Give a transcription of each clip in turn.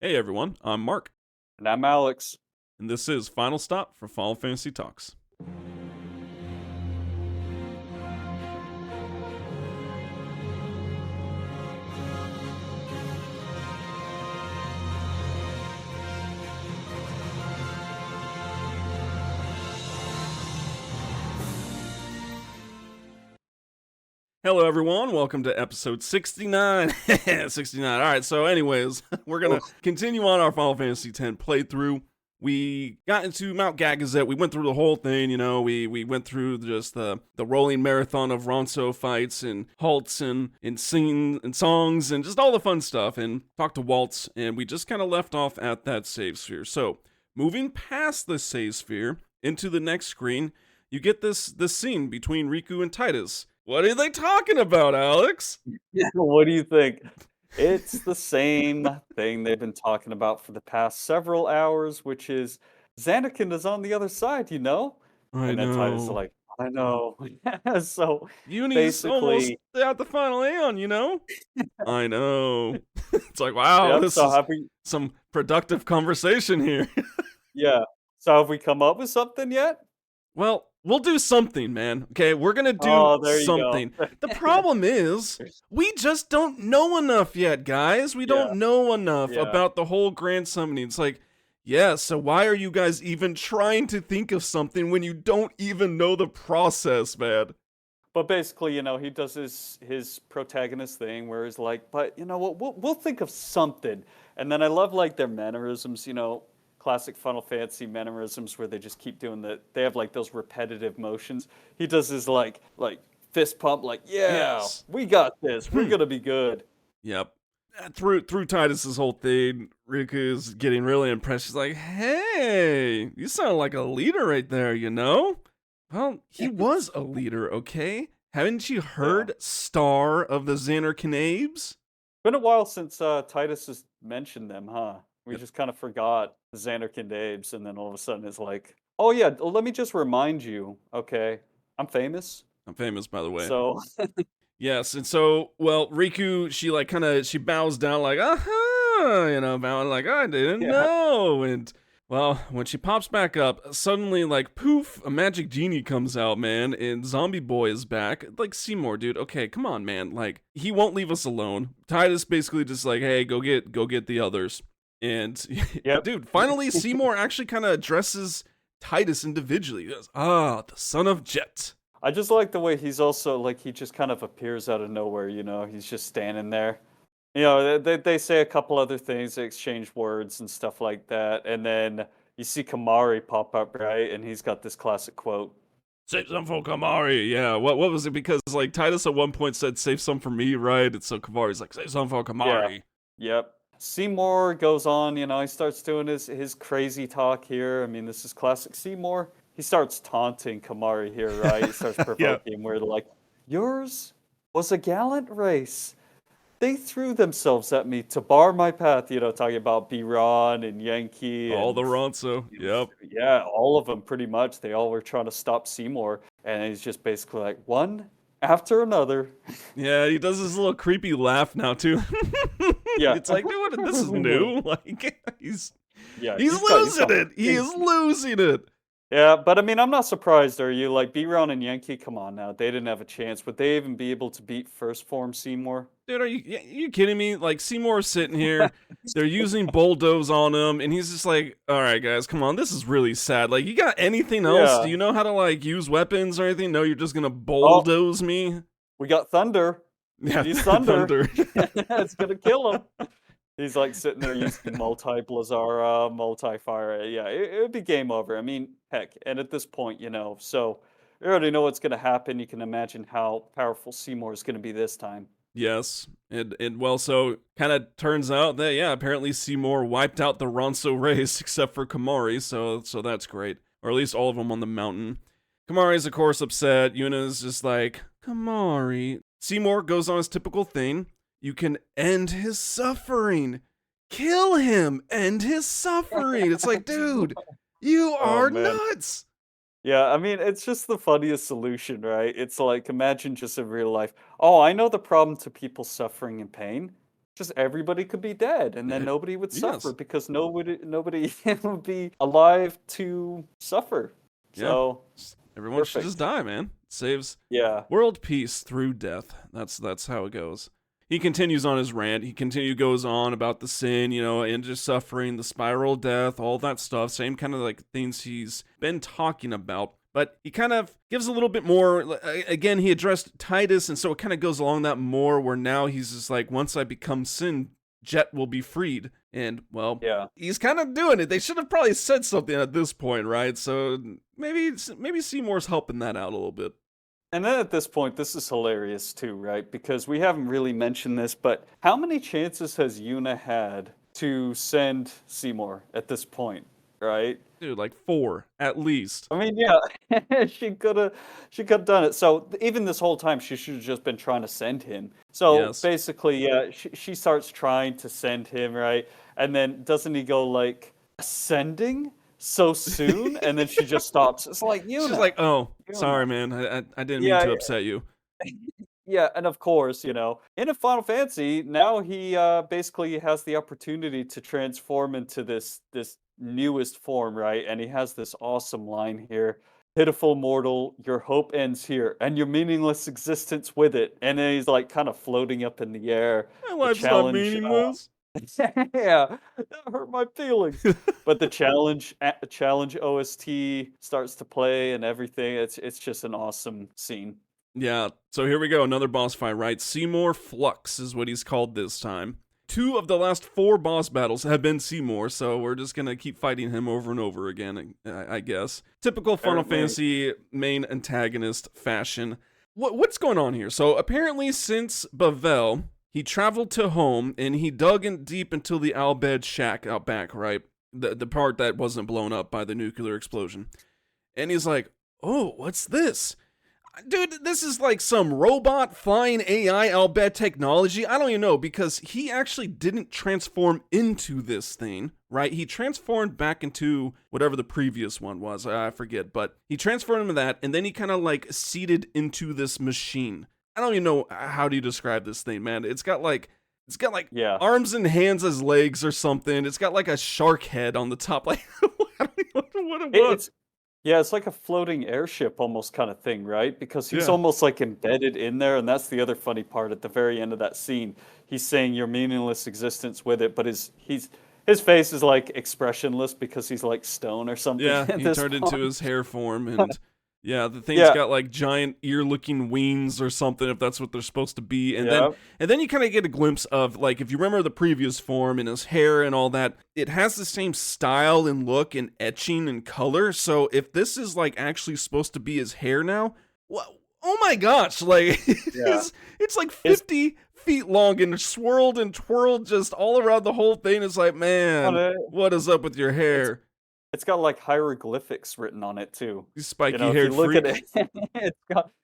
Hey everyone, I'm Mark, And I'm Alex. and this is Final Stop for Final Fantasy Talks. Hello everyone, welcome to episode 69. 69. Alright, so anyways, we're gonna Ugh. continue on our Final Fantasy X playthrough. We got into Mount Gagazet, we went through the whole thing, we went through just the rolling marathon of Ronso fights and halts and singing and songs and just all the fun stuff, and talked to Waltz, and we just kind of left off at that save sphere. So, moving past the save sphere into the next screen, you get this scene between Riku and Tidus. What are they talking about, Alex? Yeah, what do you think? It's the same thing they've been talking about for the past several hours, which is Xanakin is on the other side, you know? I And then Titus is know. like, I know. So Uni's almost basically, at the final Aeon, I know. It's like, wow, yep. this So is have we? some productive conversation here. Yeah. So have we come up with something yet? Well, we'll do something, man. Okay, we're gonna do Oh, there you go. something. The problem is, we just don't know enough yet, guys. We Yeah, don't know enough yeah. about the whole Grand Summoning. It's like, yeah, so why are you guys even trying to think of something when you don't even know the process, man? But basically, he does his protagonist thing where he's like, but you know what, we'll think of something. And then I love like their mannerisms, classic Final Fantasy mannerisms where they just keep doing they have like those repetitive motions. He does his like fist pump, like, yeah, Yes. we got this. We're gonna be good. Yep. Through Titus's whole thing, Riku's getting really impressed. She's like, "Hey, you sound like a leader right there, you know?" Well, he was a leader, okay? Haven't you Yeah. heard Star of the Xander Canabes? Been a while since Titus has mentioned them, huh? We just kind of forgot Xander Kindabes, and then all of a sudden it's like, oh yeah, let me just remind you, okay, I'm famous. I'm famous, by the way. So Yes, and so, well, Riku, she like she bows down like, bowing like, I didn't yeah, know. And well, when she pops back up, suddenly like poof, a magic genie comes out, man, and Zombie Boy is back. Like Seymour, dude. Okay, come on, man. Like he won't leave us alone. Tidus basically just like, hey, go get the others. And yep. dude, finally Seymour actually kind of addresses Tidus individually. He goes, ah, the son of Jet. I just like the way he's also like he just kind of appears out of nowhere. He's just standing there. They say a couple other things, they exchange words and stuff like that, and then you see Kamari pop up, right, and he's got this classic quote. Save some for Kamari. Yeah, what was it? Because like Titus at one point said, "Save some for me," right? And so Kamari's like, "Save some for Yeah. Kamari." Yep. Seymour goes on, he starts doing his crazy talk here. I mean, this is classic Seymour. He starts taunting Kamari here, right? He starts Yeah. provoking where they're like, yours was a gallant race. They threw themselves at me to bar my path, talking about B-Ron and Yankee All the and Ronso. Yep. yeah, all of them pretty much. They all were trying to stop Seymour, and he's just basically like one after another. Yeah, he does this little creepy laugh now too. Yeah. It's like, dude, this is new. Like Yeah, he's he's losing got it. He is losing it. yeah, but I mean, I'm not surprised. Are you like B-Ron and Yankee? Come on now, they didn't have a chance. Would they even be able to beat first form Seymour? Dude, are you kidding me? Like Seymour's sitting here, they're using bulldoze on him, and he's just like, "All right, guys, come on, this is really sad. Like, you got anything else? Yeah. Do you know how to like use weapons or anything? No, you're just gonna Oh, bulldoze me." we got Thunder. Yeah, Use Thunder. thunder. It's gonna kill him. He's like sitting there using multi Blazara, multi fire. Yeah, it would be game over. I mean, heck, and at this point, so you already know what's gonna happen. You can imagine how powerful Seymour is gonna be this time. Yes, and well, so kind of turns out that yeah, apparently Seymour wiped out the Ronso race except for Kamari, so that's great, or at least all of them on the mountain. Kamari's of course upset. Yuna's just like, Kamari. Seymour goes on his typical thing. You can end his suffering. Kill him. End his suffering. It's like, dude, you Oh are man. nuts. Yeah, I mean, it's just the funniest solution, right? It's like imagine just in real life. Oh, I know the problem to people suffering and pain. just everybody could be dead, and then nobody would suffer Yes. because nobody would be alive to suffer. Yeah. So Everyone should just perfect. die, man. Saves Yeah. world peace through death. That's how it goes. He continues on his rant. He goes on about the sin, and just suffering, the spiral death, all that stuff. Same kind of like things he's been talking about. But he kind of gives a little bit more. Again, he addressed Tidus, and so it kind of goes along that more. Where now he's just like, once I become sin, Jet will be freed. And well, Yeah. he's kind of doing it. They should have probably said something at this point, right? So maybe Seymour's helping that out a little bit. And then at this point, this is hilarious too, right? Because we haven't really mentioned this, but how many chances has Yuna had to send Seymour at this point, right? Dude, like 4 at least. I mean, yeah, she could have done it. So even this whole time, she should have just been trying to send him. So Yes. basically, yeah, she starts trying to send him, right? And then doesn't he go like ascending so soon? And then she just stops. It's like She's Yuna, like, "Oh, Yuna. sorry, man. I didn't mean Yeah, to upset you." yeah, and of course, in a Final Fantasy, now he basically has the opportunity to transform into this newest form, right? And he has this awesome line here. Pitiful mortal, your hope ends here, and your meaningless existence with it. And then he's like kind of floating up in the air. My The life's not challenge, meaningless. yeah, that hurt my feelings. But the challenge OST starts to play and everything. It's just an awesome scene. Yeah, so here we go, another boss fight, right? Seymour Flux is what he's called this time. 2 of the last 4 boss battles have been Seymour, so we're just gonna keep fighting him over and over again, I guess. Typical Final Apparently. Fantasy main antagonist fashion. What's going on here? So apparently since Bavel, he traveled to home and he dug in deep into the Albed shack out back, right? The part that wasn't blown up by the nuclear explosion. And he's like, oh, what's this? Dude, this is like some robot flying AI, I'll bet technology. I don't even know, because he actually didn't transform into this thing, right? He transformed back into whatever the previous one was. I forget, but he transformed into that, and then he kind of like seeded into this machine. I don't even know how do you describe this thing, man. It's got like Yeah. arms and hands as legs or something. It's got like a shark head on the top. Like, I don't even know what it was. It's Yeah, it's like a floating airship almost kind of thing, right? Because he's Yeah. almost like embedded in there, and that's the other funny part at the very end of that scene. He's saying your meaningless existence with it, but his face is like expressionless because he's like stone or something Yeah, at he this turned into point. his hair form, and yeah, the thing's Yeah, got like giant ear-looking wings or something, if that's what they're supposed to be. And then yeah. and then you kind of get a glimpse of like, if you remember the previous form and his hair and all that, it has the same style and look and etching and color. So if this is like actually supposed to be his hair now, well, oh my gosh, like Yeah. it's like It's 50 feet long and swirled and twirled just all around the whole thing. It's like, on man, it. what is up with your It's hair? it's got like hieroglyphics written on it too. You You know, spiky if you haired look at freak. it,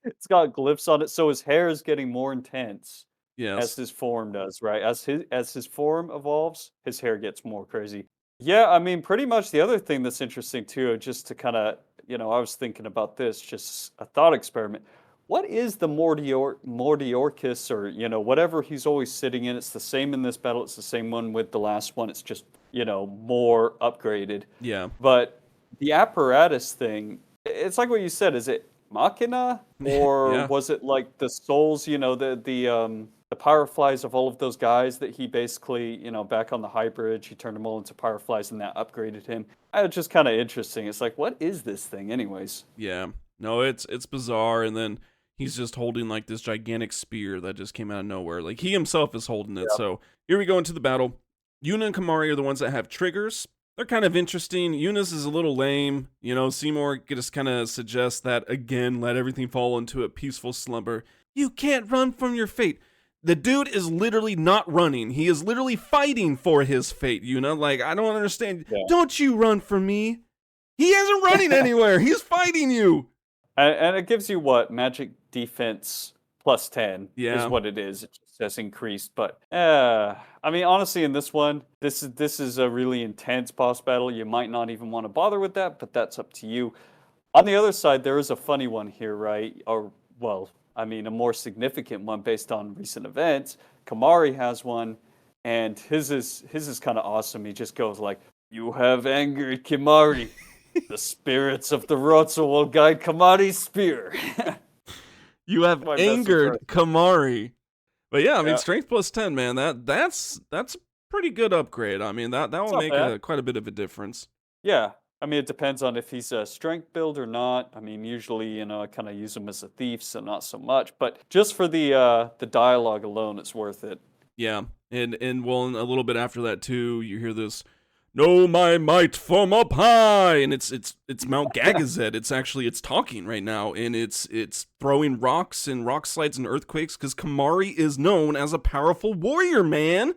it's got glyphs on it, so his hair is getting more intense as Yes. his form does, right? As his form evolves, his hair gets more crazy. Yeah, I mean, pretty much the other thing that's interesting too, just to kind of, I was thinking about this, just a thought experiment. What is the Mordiorcus or, whatever he's always sitting in? It's the same in this battle. It's the same one with the last one. It's just, more upgraded. Yeah. But the apparatus thing, it's like what you said. Is it Machina or Yeah. was it like the souls? The Fireflies of all of those guys that he basically, back on the High Bridge, he turned them all into Fireflies and that upgraded him. It's just kind of interesting. It's like, what is this thing, anyways? Yeah. No, it's bizarre, and then he's just holding like this gigantic spear that just came out of nowhere. Like he himself is holding it. Yeah. So here we go into the battle. Yuna and Kamari are the ones that have triggers. They're kind of interesting. Yuna's is a little lame. Seymour just kind of suggests that, again, let everything fall into a peaceful slumber. You can't run from your fate. The dude is literally not running. He is literally fighting for his fate, Yuna. Like, I don't understand. Yeah. Don't you run from me. He isn't running anywhere. He's fighting you. And it gives you what? Magic defense plus 10 is Yeah. what it is. It just has increased. But I mean, honestly, in this one, this is a really intense boss battle. You might not even want to bother with that, but that's up to you. On the other side, there is a funny one here, right? Or, well, I mean, a more significant one based on recent events. Kamari has one. and his is kind of awesome. He just goes like, "You have angered Kimari. The spirits of the Rotso will guide Kimari's spear." You have My best angered impression. Kamari. But yeah, I mean, Yeah, strength plus 10, man. That's a pretty good upgrade. I mean, that it's will not make bad. quite a bit of a difference. Yeah, I mean, it depends on if he's a strength build or not. I mean, usually, I kind of use him as a thief, so not so much. But just for the dialogue alone, it's worth it. Yeah, and well, and a little bit after that too, you hear this, "Know my might from up high," and it's Mount Gagazet. It's talking right now, and it's throwing rocks and rock slides and earthquakes because Kamari is known as a powerful warrior, man.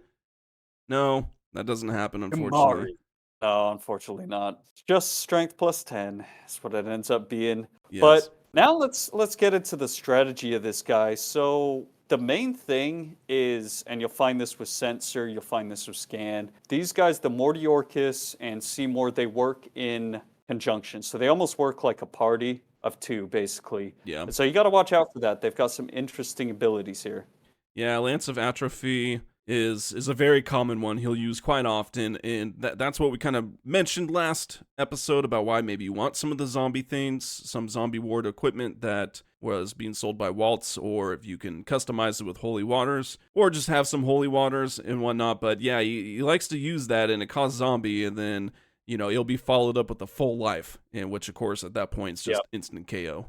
No, that doesn't happen, unfortunately. Kimari. No, unfortunately not. It's just strength plus 10. That's what it ends up being. Yes. But now let's get into the strategy of this guy. So the main thing is, and you'll find this with Sensor, you'll find this with Scan. These guys, the Mortiorcus and Seymour, they work in conjunction. So they almost work like a party of two, basically. Yeah. And so you got to watch out for that. They've got some interesting abilities here. Yeah, Lance of Atrophy is a very common one he'll use quite often, and that's what we kind of mentioned last episode about why maybe you want some of the zombie things, some zombie ward equipment that was being sold by Waltz, or if you can customize it with holy waters, or just have some holy waters and whatnot. But yeah, he likes to use that, and it costs zombie, and then it'll be followed up with a full life, and which of course at that point is just instant KO.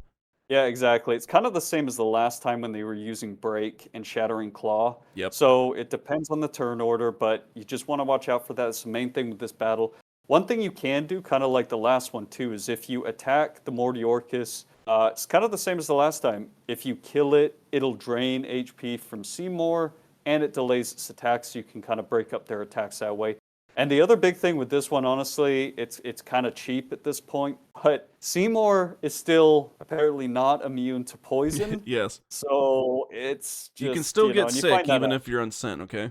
Yeah, exactly. It's kind of the same as the last time when they were using Break and Shattering Claw. Yep. So it depends on the turn order, but you just want to watch out for that. It's the main thing with this battle. One thing you can do, kind of like the last one too, is if you attack the Mortiorcus, it's kind of the same as the last time. If you kill it, it'll drain HP from Seymour, and it delays its attacks, so you can kind of break up their attacks that way. And the other big thing with this one, honestly, it's kind of cheap at this point, but Seymour is still apparently not immune to poison. Yes. So it's just, You can still get and you sick find that even out. if you're unsent, okay?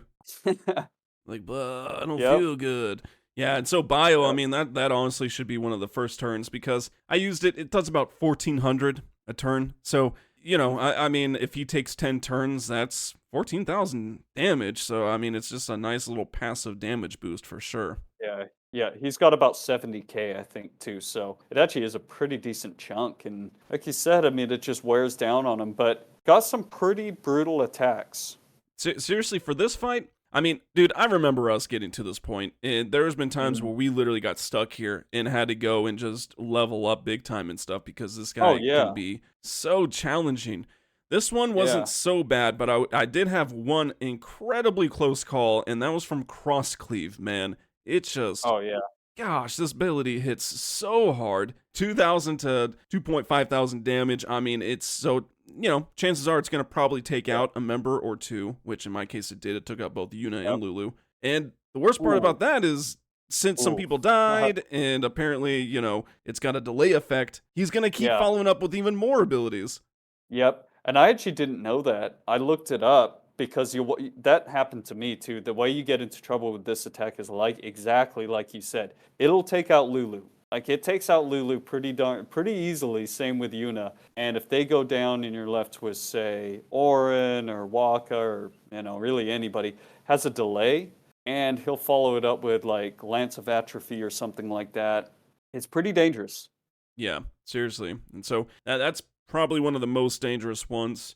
Like, I don't Yep. feel good. Yeah, and so bio, I Yep. mean, that honestly should be one of the first turns because I used it. It does about 1,400 a turn. So, I mean, if he takes 10 turns, that's 14,000 damage. So, I mean, it's just a nice little passive damage boost for sure. Yeah. Yeah. He's got about 70K, I think, too. So it actually is a pretty decent chunk. And like you said, I mean, it just wears down on him, but got some pretty brutal attacks. Seriously, for this fight, I mean, dude, I remember us getting to this point, and there's been times Mm. where we literally got stuck here and had to go and just level up big time and stuff because this Oh, guy can yeah. be so challenging. This one wasn't Yeah. so bad, but I did have one incredibly close call, and that was from Cross Cleave, man. It just, Oh, yeah. gosh, this ability hits so hard. 2,000 to 2,500 damage. I mean, it's so, chances are it's going to probably take Yep. out a member or two, which in my case it did. It took out both Yuna Yep. and Lulu. And the worst part Ooh. about that is since some Ooh. people died and apparently, it's got a delay effect, he's going to keep Yeah. following up with even more abilities. Yep. And I actually didn't know that. I looked it up because that happened to me too. The way you get into trouble with this attack is exactly like you said. It'll take out Lulu. Like it takes out Lulu pretty easily. Same with Yuna. And if they go down and you're left with say Orin or Waka or really anybody has a delay, and he'll follow it up with like Lance of Atrophy or something like that. It's pretty dangerous. Yeah, seriously. And so that's probably one of the most dangerous ones.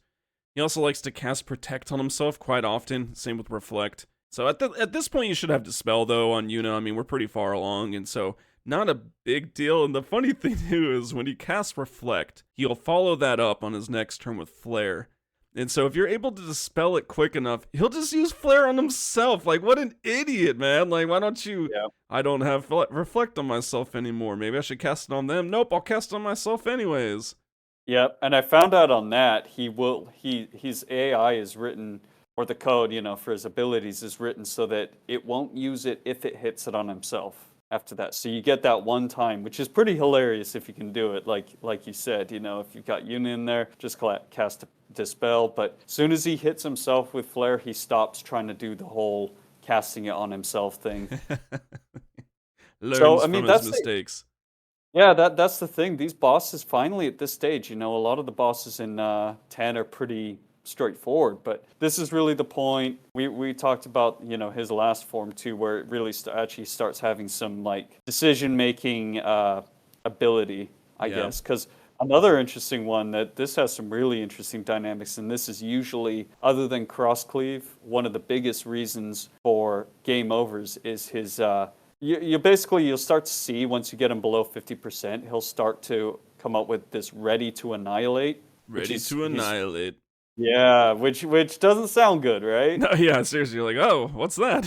He also likes to cast Protect on himself quite often, same with Reflect. So at this point, you should have Dispel, though, on Yuna. I mean, we're pretty far along, and so not a big deal. And the funny thing, too, is when he casts Reflect, he'll follow that up on his next turn with Flare. And so if you're able to Dispel it quick enough, he'll just use Flare on himself. Like, what an idiot, man. Like, why don't you... Yeah. I don't have Reflect on myself anymore. Maybe I should cast it on them. Nope, I'll cast it on myself anyways. Yep, and I found out on that his AI is written, or the code, for his abilities is written so that it won't use it if it hits it on himself after that. So you get that one time, which is pretty hilarious if you can do it. Like you said, if you've got Yuna in there, just cast Dispel. But as soon as he hits himself with Flare, he stops trying to do the whole casting it on himself thing. Learns So I from mean his that's mistakes. Yeah, that's the thing. These bosses finally at this stage, a lot of the bosses in 10 are pretty straightforward. But this is really the point. We talked about, his last form too, where it really actually starts having some like decision making ability, I guess. Because another interesting one that this has some really interesting dynamics, and this is usually, other than cross cleave, one of the biggest reasons for game overs is his. You'll start to see once you get him below 50%, he'll start to come up with this ready to annihilate. Ready to annihilate. Yeah, which doesn't sound good, right? No, yeah, seriously, you're like, oh, what's that?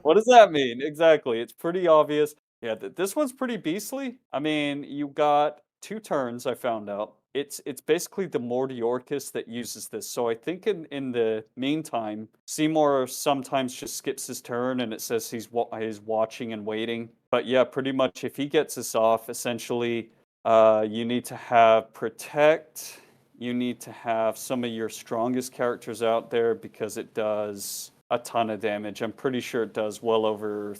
What does that mean? Exactly. It's pretty obvious. Yeah, this one's pretty beastly. I mean, you got 2 turns, I found out. It's basically the Mortiorcus that uses this. So I think in the meantime, Seymour sometimes just skips his turn and it says he's watching and waiting. But yeah, pretty much if he gets this off, essentially, you need to have Protect. You need to have some of your strongest characters out there because it does a ton of damage. I'm pretty sure it does well over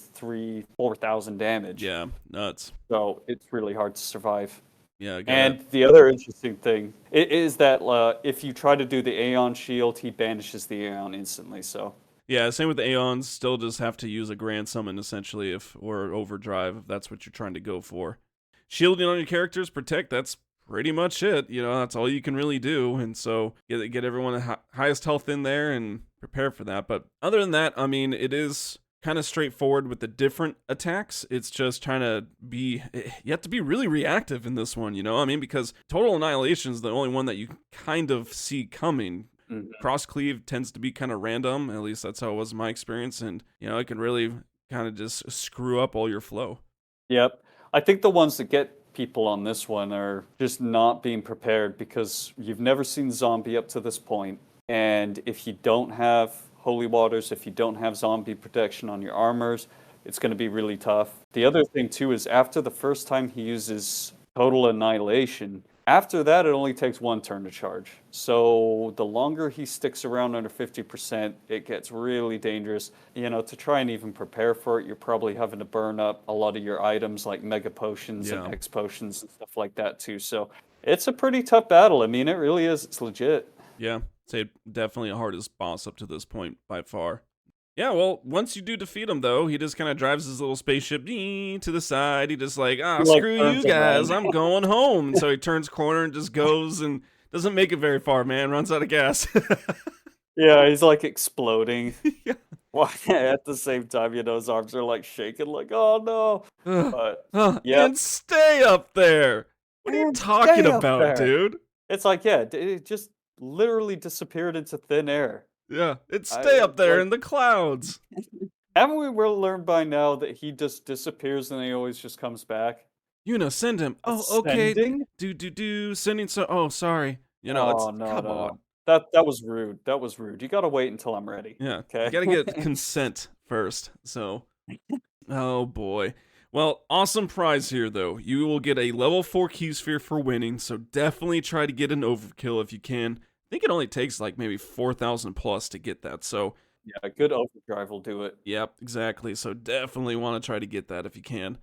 4,000 damage. Yeah, nuts. So it's really hard to survive. Yeah, and the other interesting thing is that if you try to do the Aeon Shield, he banishes the Aeon instantly. So yeah, same with the Aeons. Still just have to use a Grand Summon essentially, or Overdrive if that's what you're trying to go for. Shielding on your characters, Protect. That's pretty much it. That's all you can really do. And so get everyone the highest health in there and prepare for that. But other than that, I mean, it is kind of straightforward with the different attacks. It's just trying to you have to be really reactive in this one, I mean, because Total Annihilation is the only one that you kind of see coming. Mm-hmm. Cross Cleave tends to be kind of random. At least that's how it was in my experience. And, it can really kind of just screw up all your flow. Yep. I think the ones that get people on this one are just not being prepared because you've never seen zombie up to this point. And if you don't have Holy Waters, if you don't have zombie protection on your armors, it's going to be really tough. The other thing too is after the first time he uses Total Annihilation, after that it only takes 1 turn to charge. So the longer he sticks around under 50%, it gets really dangerous. To try and even prepare for it, you're probably having to burn up a lot of your items like Mega Potions and X Potions and stuff like that too. So it's a pretty tough battle. I mean, it really is. It's legit. Yeah, say definitely the hardest boss up to this point by far. Yeah, well, once you do defeat him, though, he just kind of drives his little spaceship to the side. He just screw you guys, I'm going home. And so he turns corner and just goes and doesn't make it very far, man. Runs out of gas. Yeah, he's like exploding. Yeah. Well, at the same time, his arms are like shaking, like, oh no. But, and stay up there. What are you talking about, dude? It's like, it just literally disappeared into thin air. Yeah, it's stay up there in the clouds. Haven't we learned by now that he just disappears and he always just comes back? Send him. Oh, okay. Sending. Oh, sorry. Come on. That was rude. That was rude. You gotta wait until I'm ready. Yeah. Okay. You gotta get consent first. So, oh boy. Well, awesome prize here though. You will get a level 4 key sphere for winning. So definitely try to get an overkill if you can. I think it only takes like maybe 4,000 plus to get that. So yeah, a good overdrive will do it. Yep, exactly. So definitely want to try to get that if you can.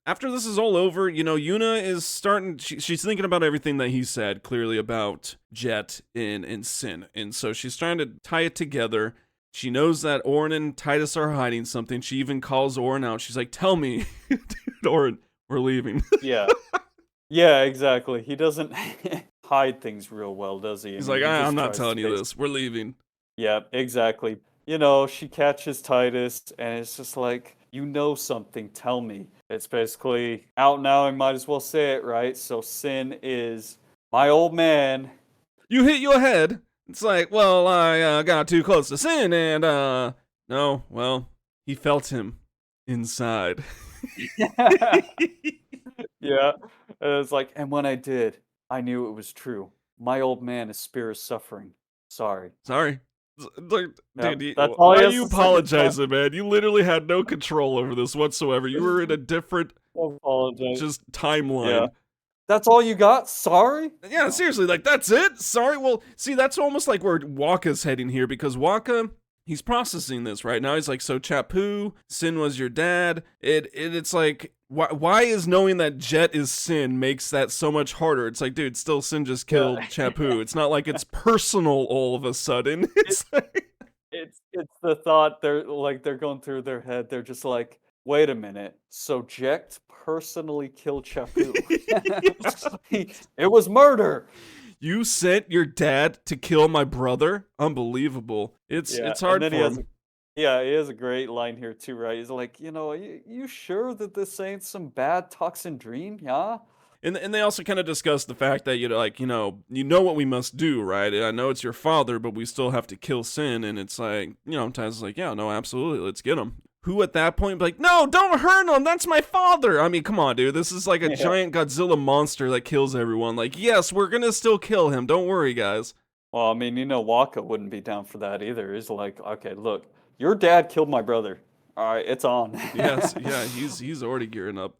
After this is all over, Yuna is starting. She's thinking about everything that he said clearly about Jet and Sin, and so she's trying to tie it together. She knows that Auron and Tidus are hiding something. She even calls Auron out. She's like, "Tell me, dude, Auron, we're leaving." Yeah. Yeah, exactly. He doesn't hide things real well, does he? He's like, I'm not telling you this. We're leaving. Yeah, exactly. She catches Tidus, and it's just like, something, tell me. It's basically, out now, I might as well say it, right? So Sin is my old man. You hit your head. It's like, well, I got too close to Sin, and, no, well, he felt him inside. Yeah, and it's like, and when I did, I knew it was true. My old man is Spira's suffering. Sorry. Dude, why are you apologizing, man? You literally had no control over this whatsoever. You were in a different just timeline. Yeah. That's all you got? Sorry? Yeah, seriously, like, that's it? Sorry? Well, see, that's almost like where Waka's heading here, because Waka he's processing this right now. He's like, so Chapu, Sin was your dad. It's like, why is knowing that Jet is Sin makes that so much harder? It's like, dude, still Sin just killed Chapu. It's not like it's personal all of a sudden. It's like... It's the thought they're going through their head. They're just like, wait a minute. So Jet personally killed Chapu. It was murder. You sent your dad to kill my brother? Unbelievable. It's hard for him. He has a great line here too, right? He's like, you sure that this ain't some bad toxin dream, yeah? And they also kind of discuss the fact that, you know what we must do, right? I know it's your father, but we still have to kill Sin. And it's like, Tidus is like, yeah, no, absolutely, let's get him. Who at that point be like, no, don't hurt him, that's my father. I mean, come on, dude, this is like a giant Godzilla monster that kills everyone. Like, yes, we're gonna still kill him, don't worry, guys. Well, I mean, Waka wouldn't be down for that either. He's like, okay, look, your dad killed my brother. All right, it's on. Yes, yeah, he's already gearing up.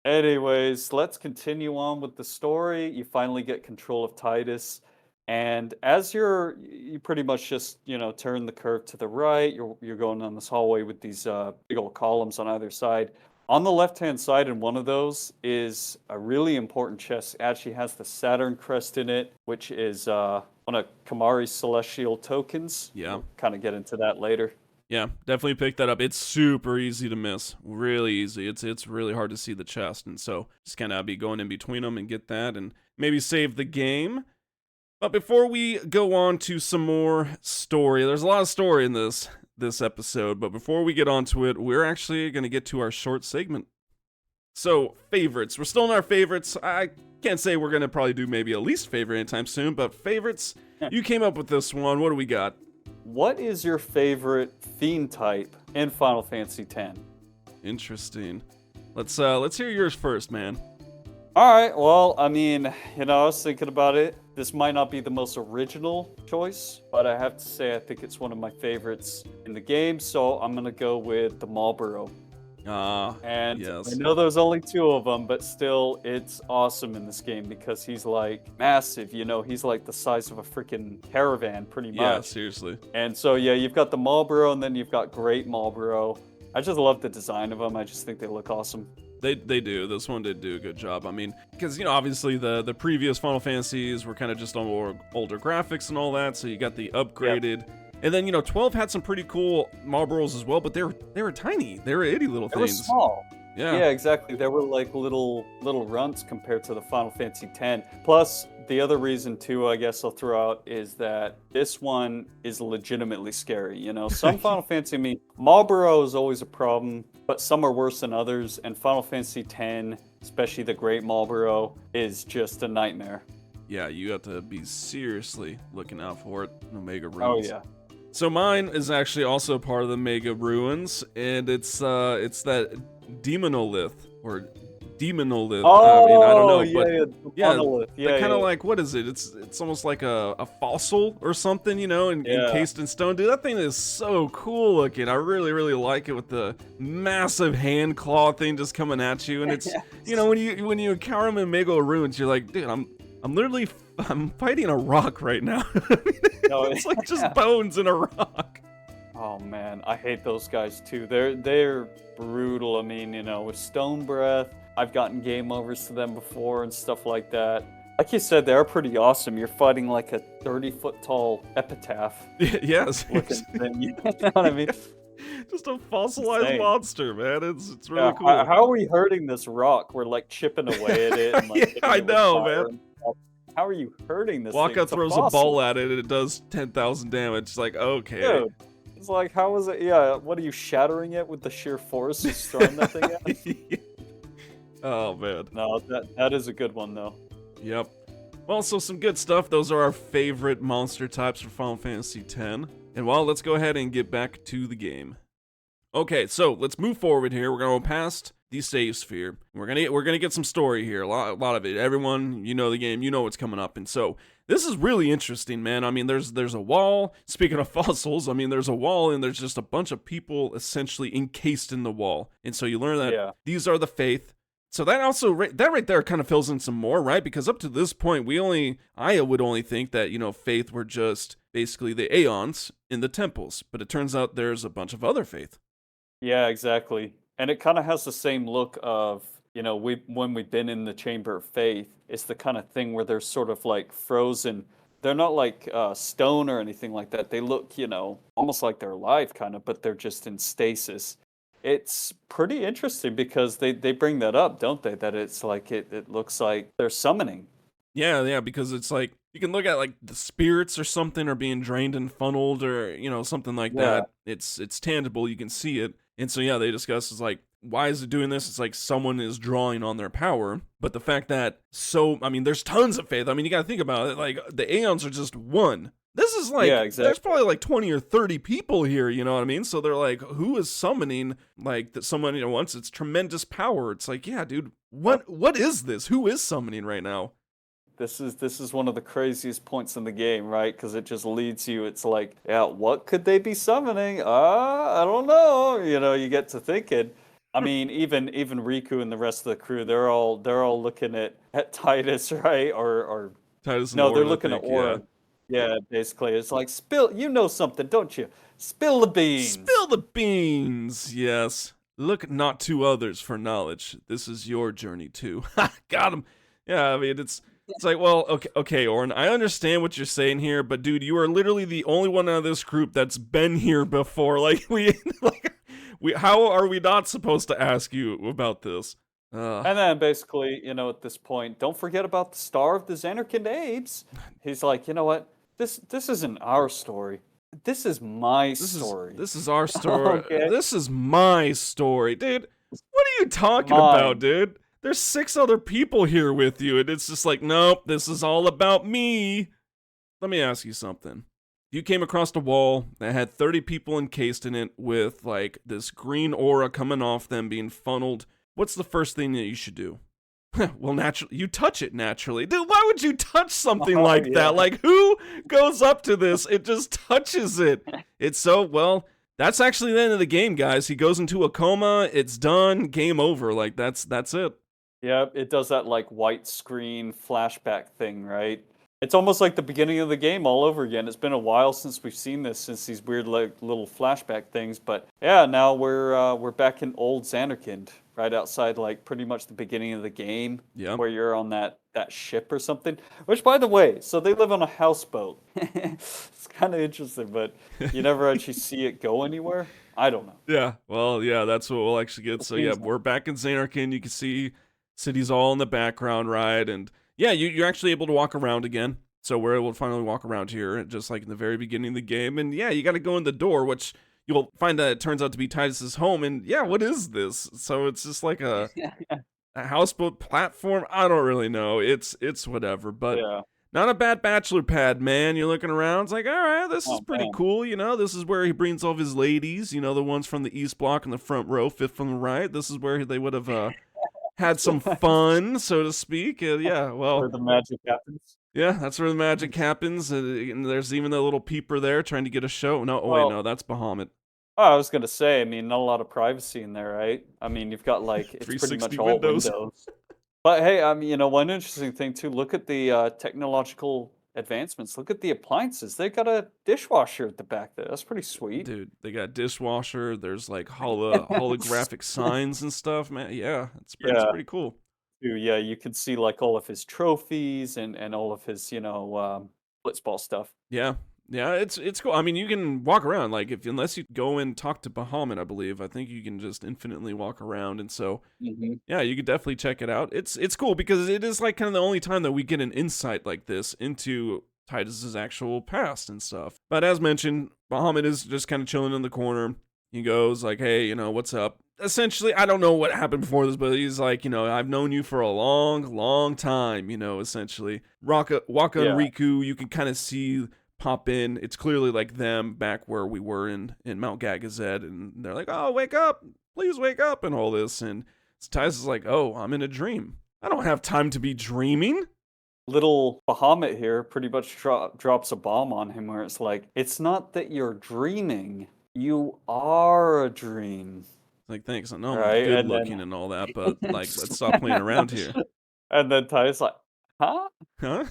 Anyways, let's continue on with the story. You finally get control of Tidus. And as you pretty much just, turn the curve to the right, you're going down this hallway with these big old columns on either side. On the left-hand side in one of those is a really important chest. It actually has the Saturn crest in it, which is one of Kamari's celestial tokens. Yeah. We'll kind of get into that later. Yeah, definitely pick that up. It's super easy to miss. Really easy. It's really hard to see the chest. And so just kind of be going in between them and get that and maybe save the game. But before we go on to some more story, there's a lot of story in this episode. But before we get onto it, we're actually going to get to our short segment. So, favorites. We're still in our favorites. I can't say we're going to probably do maybe a least favorite anytime soon. But favorites, you came up with this one. What do we got? What is your favorite Fiend type in Final Fantasy X? Interesting. Let's hear yours first, man. All right. Well, I mean, I was thinking about it. This might not be the most original choice, but I have to say I think it's one of my favorites in the game. So I'm gonna go with the Marlboro. And yes. I know there's only 2 of them, but still, it's awesome in this game because he's like massive. He's like the size of a freaking caravan, pretty much. Yeah, seriously. And so you've got the Marlboro, and then you've got Great Marlboro. I just love the design of them. I just think they look awesome. They do. This one did do a good job. I mean, because, obviously the previous Final Fantasies were kind of just on more older graphics and all that, so you got the upgraded. Yep. And then, 12 had some pretty cool Marlboros as well, but they were tiny. They were itty little things. They were small. Yeah. Yeah, exactly. They were like little runts compared to the Final Fantasy X. Plus, the other reason too, I guess I'll throw out, is that this one is legitimately scary. Some Final Fantasy, I mean, Marlboro is always a problem, but some are worse than others. And Final Fantasy X, especially the Great Marlboro, is just a nightmare. Yeah, you have to be seriously looking out for it. Omega Ruins. Oh yeah. So mine is actually also part of the Mega Ruins, and it's that Demonolith, or Demonolith. Oh, I mean, I don't know, but they're kind of like, what is it? It's almost like a fossil or something, encased in stone. Dude, that thing is so cool looking. I really, really like it with the massive hand claw thing just coming at you, and it's when you encounter them in Mega Ruins, you're like, dude, I'm fighting a rock right now. It's like just bones in a rock. Oh man, I hate those guys too. They're brutal. I mean, with Stone Breath, I've gotten game overs to them before and stuff like that. Like you said, they're pretty awesome. You're fighting like a 30-foot tall epitaph. Yes. Thing. You know what I mean? Just a fossilized monster, man. It's really cool. How are we hurting this rock? We're like chipping away at it. And, yeah, I know, man. How are you hurting this Waka thing? throws a ball at it and it does 10,000 damage. It's like, okay. Dude, it's like, how is it? Yeah, what are you, shattering it with the sheer force of throwing that thing at? Oh, man. No, that is a good one, though. Yep. Well, so some good stuff. Those are our favorite monster types for Final Fantasy X. And well, let's go ahead and get back to the game. Okay, so let's move forward here. We're going to go past the save sphere. We're gonna get some story here, a lot of it. Everyone, the game, what's coming up, and so this is really interesting, man. I mean, there's a wall. Speaking of fossils, I mean, there's a wall, and there's just a bunch of people essentially encased in the wall, and so you learn that these are the Fayth. So that also that right there kind of fills in some more, right? Because up to this point, I would only think that Fayth were just basically the Aeons in the temples, but it turns out there's a bunch of other Fayth. Yeah, exactly. And it kind of has the same look of, when we've been in the Chamber of Faith, it's the kind of thing where they're sort of like frozen. They're not like stone or anything like that. They look, almost like they're alive kind of, but they're just in stasis. It's pretty interesting because they bring that up, don't they? That it's like it looks like they're summoning. Yeah, because it's like you can look at like the spirits or something are being drained and funneled or something like Yeah. that. It's tangible, you can see it. And so yeah, they discuss is like why is it doing this? It's like someone is drawing on their power. But the fact that there's tons of Fayth. I mean, you got to think about it. Like the Aeons are just one. This is like, Yeah, exactly. there's probably like 20 or 30 people here, you know what I mean? So they're like, who is summoning like that someone, wants its tremendous power? It's like, yeah, dude, what is this? Who is summoning right now? This is one of the craziest points in the game, right? Because it just leads you. It's like, yeah, what could they be summoning? I don't know. You get to thinking. I mean, even Riku and the rest of the crew, they're all looking at Tidus, right? Or Tidus and no, they're Aura, I looking at think, Aura. Yeah, basically, it's like you know something, don't you? Spill the beans. Spill the beans, yes. Look not to others for knowledge. This is your journey too. Ha, got him. Yeah, I mean, it's like, well, okay, Orin, I understand what you're saying here, but dude, you are literally the only one out of this group that's been here before. Like, how are we not supposed to ask you about this? And then basically, at this point, don't forget about the star of the Xanarkand Apes. He's like, you know what? This isn't our story. This is my story. This is our story. Okay. This is my story, dude. What are you talking Mine. about, dude? There's 6 other people here with you, and it's just like, nope, this is all about me. Let me ask you something. You came across a wall that had 30 people encased in it with like this green aura coming off them being funneled. What's the first thing that you should do? Well, naturally, you touch it naturally. Dude, why would you touch something like that? Like, who goes up to this? It just touches it. It's so, well, that's actually the end of the game, guys. He goes into a coma. It's done. Game over. Like, that's it. Yeah, it does that like white screen flashback thing, right? It's almost like the beginning of the game all over again. It's been a while since we've seen this, since these weird like little flashback things. But yeah, now we're back in old Xanarkand, right outside like pretty much the beginning of the game, where you're on that ship or something. Which, by the way, so they live on a houseboat. It's kind of interesting, but you never actually see it go anywhere. I don't know. Yeah, well, yeah, that's what we'll actually get. So yeah, we're back in Xanarkand. You can see cities all in the background, right? And yeah, you're actually able to walk around again. So we're able to finally walk around here, just like in the very beginning of the game. And yeah, you got to go in the door, which you'll find that it turns out to be Tidus's home. And yeah, what is this? So it's just like a houseboat platform. I don't really know. It's whatever, but not a bad bachelor pad, man. You're looking around. It's like, all right, this is pretty cool. This is where he brings all of his ladies. The ones from the East Block in the front row, 5th from the right. This is where they would have had some fun, so to speak. Yeah, well, where the magic happens. Yeah, that's where the magic happens. And there's even the little peeper there trying to get a show. No, wait, no, that's Bahamut. Oh, I was gonna say, I mean, not a lot of privacy in there, right? I mean, you've got like it's pretty much all windows. But hey, I mean, one interesting thing too. Look at the technological advancements. Look at the appliances. They got a dishwasher at the back there. That's pretty sweet. Dude, they got dishwasher. There's like holographic signs and stuff, man. Yeah, it's pretty cool. Yeah, you can see like all of his trophies and all of his, blitzball stuff. Yeah, it's cool. I mean, you can walk around like unless you go and talk to Bahamut, I believe. I think you can just infinitely walk around, and so yeah, you could definitely check it out. It's cool because it is like kind of the only time that we get an insight like this into Tidus's actual past and stuff. But as mentioned, Bahamut is just kind of chilling in the corner. He goes like, "Hey, what's up?" Essentially, I don't know what happened before this, but he's like, I've known you for a long, long time. Essentially, Waka and Riku, you can kind of see pop in. It's clearly like them back where we were in Mount Gagazet, and they're like, "Oh, wake up, please wake up," and all this. And Tidus is like, "Oh, I'm in a dream. I don't have time to be dreaming." Little Bahamut here pretty much drops a bomb on him where it's like, it's not that you're dreaming, you are a dream. Like, thanks. I know I'm good looking and all that, but like, let's stop playing around here. And then Tidus like, huh? Huh?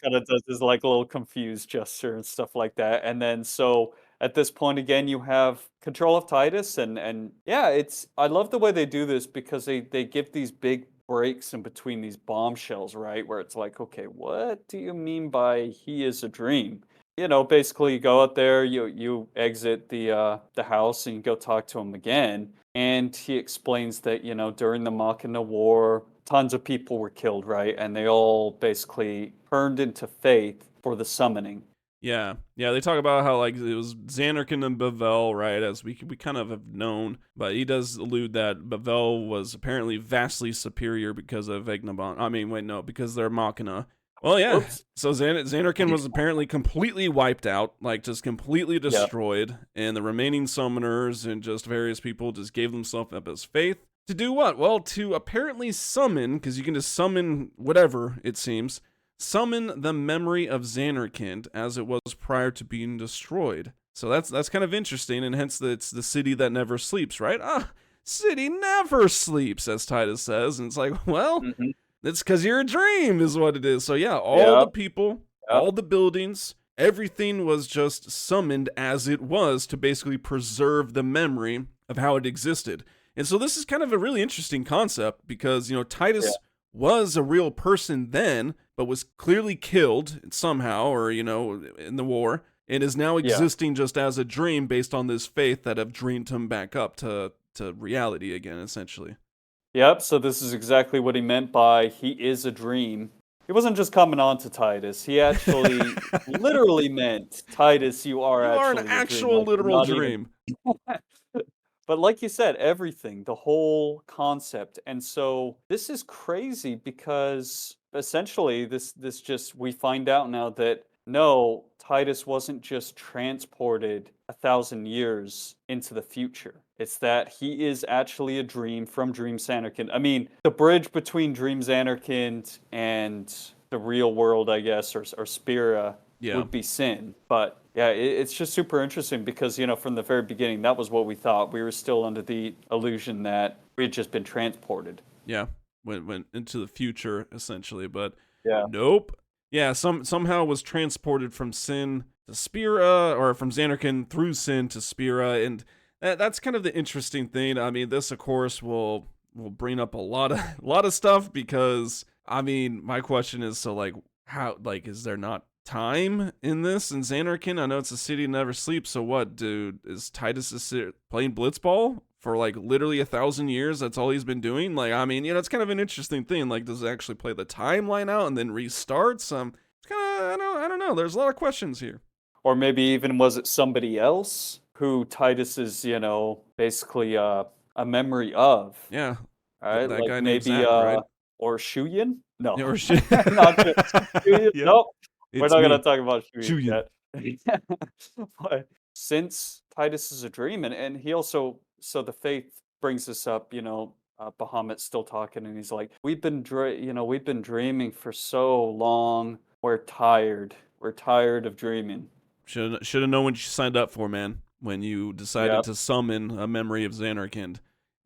kind of does his like little confused gesture and stuff like that. And then so at this point again, you have control of Titus, and yeah, it's I love the way they do this because they give these big breaks in between these bombshells, right? Where it's like, okay, what do you mean by he is a dream? Basically you go out there, you exit the house and you go talk to him again. And he explains that, during the Machina War, tons of people were killed, right? And they all basically turned into Fayth for the summoning. Yeah, yeah. They talk about how like it was Xanarkin and Bavel, right? As we kind of have known, but he does allude that Bavel was apparently vastly superior because of Egnabon. I mean, wait, no, because they're Machina. Well, yeah. Whoops. So Xanarkin was apparently completely wiped out, like just completely Yeah. destroyed, and the remaining summoners and just various people just gave themselves up as Fayth. To do what? Well, to apparently summon, because you can just summon whatever, it seems, summon the memory of Xanarkand as it was prior to being destroyed. So that's kind of interesting, and hence it's the city that never sleeps, right? City never sleeps, as Tidus says, and it's like, well, Hmm. it's because you're a dream, is what it is. So yeah, all the Yep. people, Yep. all the buildings, everything was just summoned as it was to basically preserve the memory of how it existed. And so this is kind of a really interesting concept because, Tidus was a real person then, but was clearly killed somehow or, in the war, and is now Yeah. existing just as a dream based on this faith that have dreamed him back up to reality again, essentially. Yep. So this is exactly what he meant by he is a dream. He wasn't just coming on to Titus. He actually literally meant Titus, you are You are an actually a dream. actual Like you're literal not even. dream. But like you said, everything, the whole concept. And so this is crazy because essentially this just we find out now that no, Titus wasn't just transported 1,000 years into the future. It's that he is actually a dream from Dream Xanarkand. I mean, the bridge between Dream Xanarkand and the real world, I guess, or Spira Yeah. would be sin. But yeah, it's just super interesting because, from the very beginning, that was what we thought. We were still under the illusion that we had just been transported. Yeah. Went into the future essentially, but Yeah. nope. Yeah, somehow was transported from Sin to Spira, or from Xanarkand through Sin to Spira, and that's kind of the interesting thing. I mean, this of course will bring up a lot of stuff because I mean, my question is, so like how, like, is there not time in this in Xanarkand? I know it's a city that never sleeps, so what, dude? Is Tidus playing blitzball for like literally 1,000 years? That's all he's been doing. Like, I mean, it's kind of an interesting thing. Like, does it actually play the timeline out and then restarts? It's kind of, I don't know. There's a lot of questions here. Or maybe even was it somebody else who Titus is, basically a memory of? Yeah, All right, that like guy named maybe Zach, right? or Shuyin? No, Yeah, or shit. not Shuyin. Yep, Nope, we're it's not gonna me, talk about Shuyin Julian. yet. But since Titus is a dream, and he also so the faith brings this up, Bahamut's still talking, and he's like, we've been dreaming for so long. We're tired. We're tired of dreaming. Should have known what you signed up for, man. When you decided Yep. to summon a memory of Xanarkand.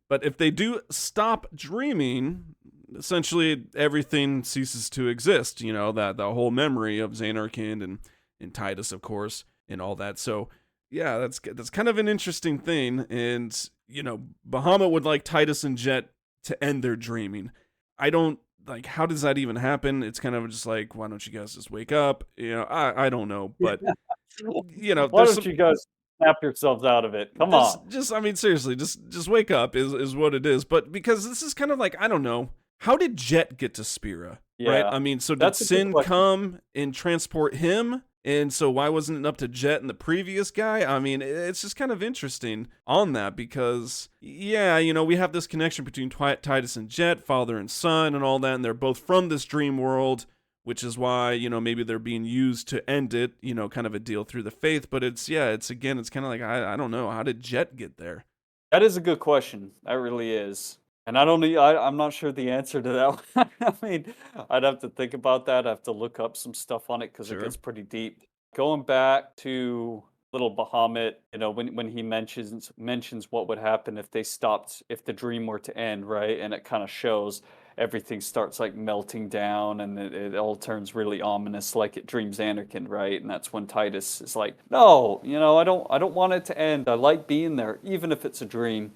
But if they do stop dreaming, essentially everything ceases to exist. That the whole memory of Xanarkand and Tidus, of course, and all that. So yeah, that's kind of an interesting thing. And Bahamut would like Tidus and Jet to end their dreaming. I don't like, how does that even happen? It's kind of just like, why don't you guys just wake up? I don't know, but Why there's don't some, you guys snap yourselves out of it? Come on. just I mean, seriously, just wake up is what it is. But because this is kind of like, I don't know, how did Jet get to Spira, right? Yeah, I mean, so did that's a good Sin question. come and transport him? And so why wasn't it up to Jet and the previous guy? I mean, it's just kind of interesting on that because, yeah, we have this connection between Tidus and Jet, father and son, and all that, and they're both from this dream world, which is why, maybe they're being used to end it, kind of a deal through the faith. But it's kind of like, I don't know. How did Jet get there? That is a good question. That really is. And I'm not sure the answer to that one. I mean, I'd have to think about that. I have to look up some stuff on it because it Sure. gets pretty deep. Going back to little Bahamut, when he mentions what would happen if they stopped, if the dream were to end, right? And it kind of shows. everything starts like melting down, and it all turns really ominous, like it dreams Anakin, right? And that's when Tidus is like, "No, I don't want it to end. I like being there, even if it's a dream."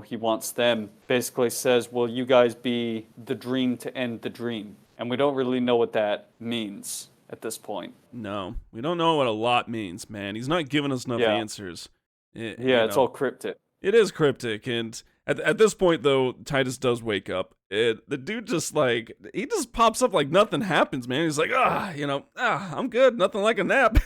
He wants them. Basically says, "Will you guys be the dream to end the dream?" And we don't really know what that means at this point. No, we don't know what a lot means, man. He's not giving us enough Yeah, answers. yeah, it's all cryptic. It is cryptic, and at this point, though, Tidus does wake up. The dude just he just pops up like nothing happens, man. He's like, I'm good, nothing like a nap.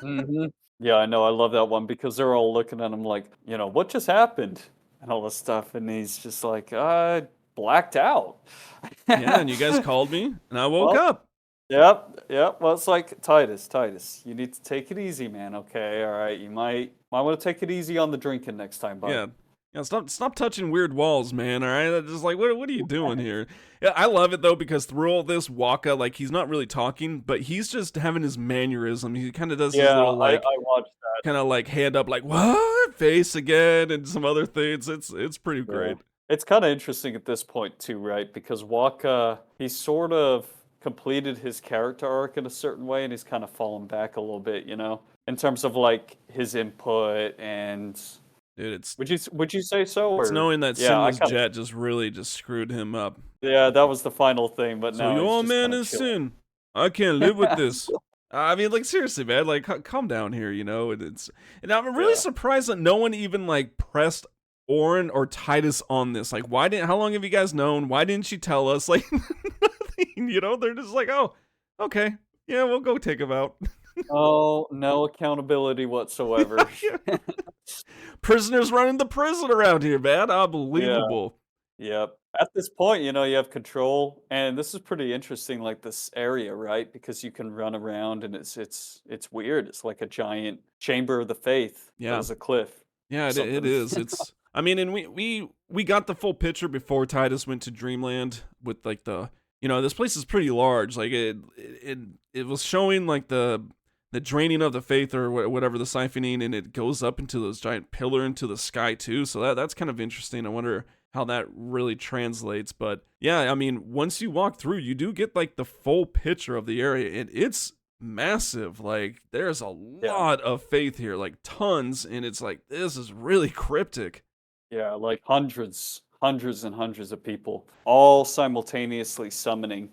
Hmm. Yeah, I know. I love that one because they're all looking at him like, what just happened? And all this stuff. And he's just like, I blacked out. Yeah, and you guys called me, and I woke Well, up. yep. Well, it's like Titus, you need to take it easy, man. Okay, all right. You might want to take it easy on the drinking next time, bud. Yeah. Yeah, stop touching weird walls, man. All right, I'm just like, what are you doing here? Yeah, I love it though because through all this, Waka, like, he's not really talking, but he's just having his mannerism. He kind of does his Yeah, little I watched that. kind of like hand up, like what face again, and some other things. It's pretty Yeah. great. It's kind of interesting at this point too, right? Because Waka, he sort of completed his character arc in a certain way, and he's kind of fallen back a little bit, in terms of like his input and. Dude, it's Would you say so? it's Or knowing that yeah, Sinless Jet just really just screwed him up. yeah, that was the final thing. But So now he's your just man kinda is chilling. sin. I can't live with this. I mean, like seriously, man. Like, calm down here, and I'm really Yeah. surprised that no one even like pressed Orin or Tidus on this. Like, how long have you guys known? Why didn't she tell us? Like, nothing. They're just like, oh, okay, yeah, we'll go take him out. Oh, no accountability whatsoever. Prisoners running the prison around here, man. Yeah. Unbelievable. Yep. At this point, you have control, and this is pretty interesting, like this area, right? Because you can run around, and it's weird. It's like a giant chamber of the Fayth. Yeah. That was a cliff. Yeah, it Something. is. I mean, and we got the full picture before Tidus went to Dreamland with like this place is pretty large. Like it was showing like the draining of the Fayth or whatever, the siphoning, and it goes up into this giant pillar into the sky too. So that's kind of interesting. I wonder how that really translates. But yeah, I mean, once you walk through, you do get like the full picture of the area, and it's massive. Like there's a lot of Fayth here, like tons, and it's like this is really cryptic. Yeah, like hundreds and hundreds of people all simultaneously summoning.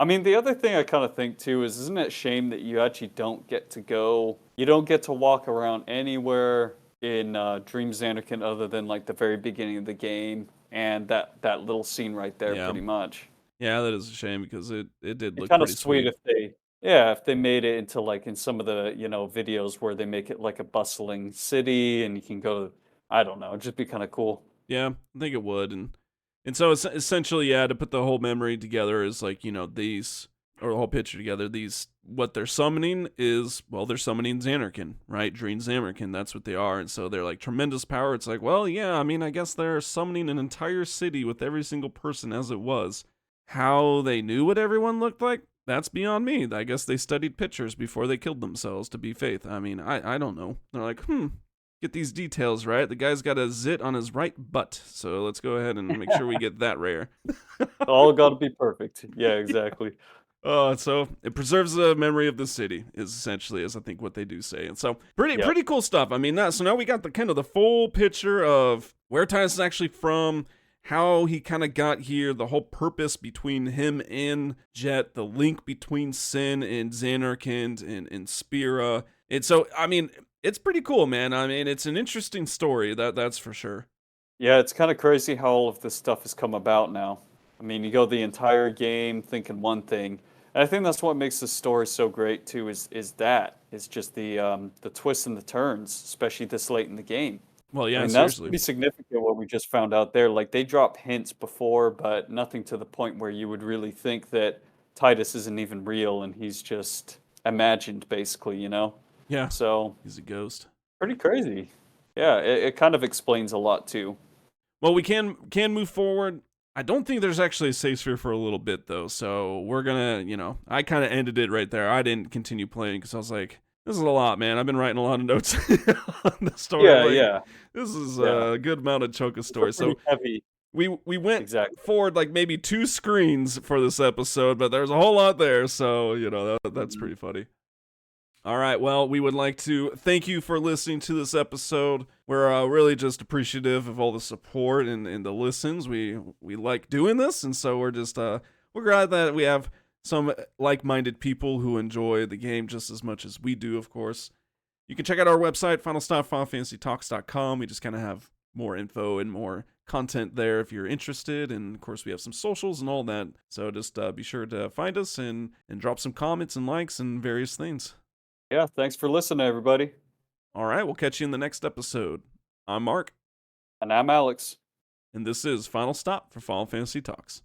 I mean, the other thing I kind of think too is, isn't it a shame that you actually don't get to walk around anywhere in Dreams Anakin other than like the very beginning of the game and that little scene right there, Yeah. pretty much. Yeah, that is a shame because it did It's look kind of pretty sweet if they made it into like in some of the videos where they make it like a bustling city and you can go. I don't know, it'd just be kind of cool. Yeah, I think it would, and so essentially, yeah, to put the whole memory together is like these, or the whole picture together. These, what they're summoning is, well, they're summoning Xanarkin, right? Dream Xanarkin, that's what they are, and so they're like tremendous power. It's like, well, yeah, I mean, I guess they're summoning an entire city with every single person as it was. How they knew what everyone looked like, that's beyond me. I guess they studied pictures before they killed themselves to be Fayth. I mean, I don't know. They're like, get these details right. The guy's got a zit on his right butt, so let's go ahead and make sure we get that rare. All got to be perfect. Yeah, exactly. So it preserves the memory of the city is essentially, as I think what they do say, and so pretty cool stuff. I mean, so now we got the kind of the full picture of where Tidus is actually from, how he kind of got here, the whole purpose between him and Jet, the link between Sin and Xanarkand and Spira, and so I mean, it's pretty cool, man. I mean, it's an interesting story, that's for sure. Yeah, it's kind of crazy how all of this stuff has come about now. I mean, you go the entire game thinking one thing, and I think that's what makes the story so great too. Is just the twists and the turns, especially this late in the game. Well, yeah, I mean, that's seriously. pretty significant what we just found out there. Like they drop hints before, but nothing to the point where you would really think that Tidus isn't even real and he's just imagined, basically. Yeah, So he's a ghost. pretty crazy. Yeah, it kind of explains a lot too. Well, we can move forward. I don't think there's actually a save sphere for a little bit, though. So we're going to, I kind of ended it right there. I didn't continue playing because I was like, this is a lot, man. I've been writing a lot of notes on the story. Yeah, Like, yeah. This is Yeah. a good amount of chunk of story. So Pretty heavy. we went Exactly. forward like maybe 2 screens for this episode, but there's a whole lot there, so that's pretty funny. All right, well, we would like to thank you for listening to this episode. We're really just appreciative of all the support and the listens. We like doing this, and so we're just we're glad that we have some like-minded people who enjoy the game just as much as we do, of course. You can check out our website, FinalStopFinalFantasyTalks.com. We just kind of have more info and more content there if you're interested, and of course we have some socials and all that. So just be sure to find us and drop some comments and likes and various things. Yeah, thanks for listening, everybody. All right, we'll catch you in the next episode. I'm Mark. And I'm Alex. And this is Final Stop for Final Fantasy Talks.